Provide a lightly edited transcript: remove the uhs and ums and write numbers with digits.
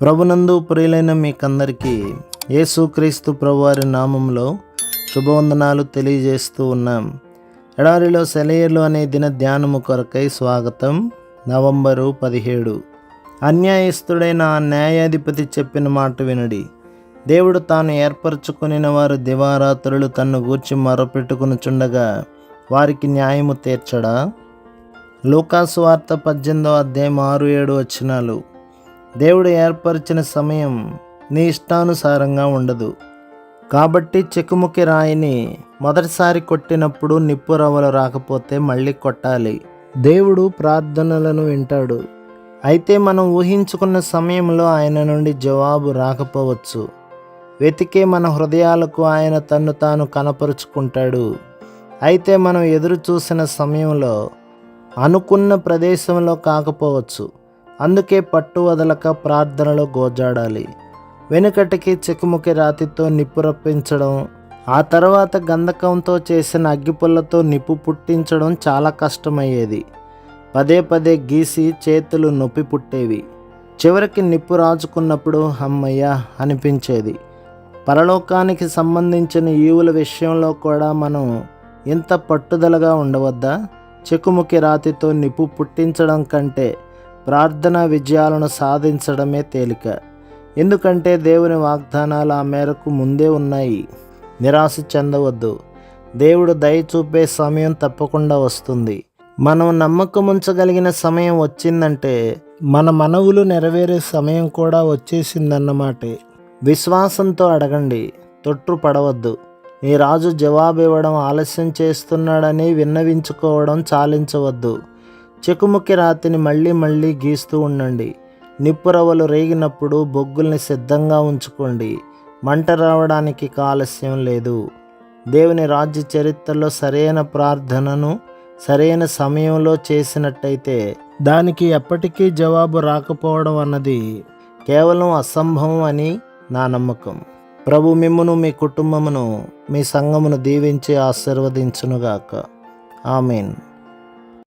ప్రభునందు ప్రియులైన మీకందరికీ యేసుక్రీస్తు ప్రభువారి నామంలో శుభవందనాలు తెలియజేస్తూ ఉన్నాం. ఎడారిలో సెలయేర్లు అనే దిన ధ్యానము కొరకై స్వాగతం. నవంబరు 17. అన్యాయస్తుడైన ఆ న్యాయాధిపతి చెప్పిన మాట వినడి. దేవుడు తాను ఏర్పరచుకొనిన వారు దివారాత్రులు తన్ను గూర్చి మొరపెట్టుకొనుచుండగా వారికి న్యాయము తీర్చడా? లూకాసు వార్త 18వ అధ్యాయం 6-7 వచనాలు. దేవుడు ఏర్పరిచిన సమయం నీ ఇష్టానుసారంగా ఉండదు. కాబట్టి చెకుముకి రాయిని మొదటిసారి కొట్టినప్పుడు నిప్పు రవ్వలు రాకపోతే మళ్ళీ కొట్టాలి. దేవుడు ప్రార్థనలను వింటాడు. అయితే మనం ఊహించుకున్న సమయంలో ఆయన నుండి జవాబు రాకపోవచ్చు. వెతికే మన హృదయాలకు ఆయన తన్ను తాను కనపరుచుకుంటాడు. అయితే మనం ఎదురు చూసిన సమయంలో అనుకున్న ప్రదేశంలో కాకపోవచ్చు. అందుకే పట్టు వదలక ప్రార్థనలో గోజాడాలి. వెనుకటికి చెకుముకి రాతితో నిప్పు రప్పించడం, ఆ తర్వాత గంధకంతో చేసిన అగ్గిపుల్లతో నిప్పు పుట్టించడం చాలా కష్టమయ్యేది. పదే పదే గీసి చేతులు నొప్పి పుట్టేవి. చివరికి నిప్పు రాజుకున్నప్పుడు అమ్మయ్య అనిపించేది. పరలోకానికి సంబంధించిన ఈవుల విషయంలో కూడా మనం ఇంత పట్టుదలగా ఉండవద్దా? చెకుముకి రాతితో నిప్పు పుట్టించడం కంటే ప్రార్థనా విజయాలను సాధించడమే తేలిక. ఎందుకంటే దేవుని వాగ్దానాలు ఆ మేరకు ముందే ఉన్నాయి. నిరాశ చెందవద్దు. దేవుడు దయ చూపే సమయం తప్పకుండా వస్తుంది. మనం నమ్మకం ఉంచగలిగిన సమయం వచ్చిందంటే మన మనవులు నెరవేరే సమయం కూడా వచ్చేసిందన్నమాటే. విశ్వాసంతో అడగండి, తొట్రుపడవద్దు. నీ రాజు జవాబివ్వడం ఆలస్యం చేస్తున్నాడని విన్నవించుకోవడం చాలించవద్దు. చెకుముకి రాతిని మళ్ళీ గీస్తూ ఉండండి. నిప్పు రవ్వలు రేగినప్పుడు బొగ్గుల్ని సిద్ధంగా ఉంచుకోండి. మంట రావడానికి ఆలస్యం లేదు. దేవుని రాజ్య చరిత్రలో సరైన ప్రార్థనను సరైన సమయంలో చేసినట్టయితే దానికి ఎప్పటికీ జవాబు రాకపోవడం అన్నది కేవలం అసంభవం అని నా నమ్మకం. ప్రభు మిమ్మును, మీ కుటుంబమును, మీ సంఘమును దీవించి ఆశీర్వదించునుగాక. ఆమేన్.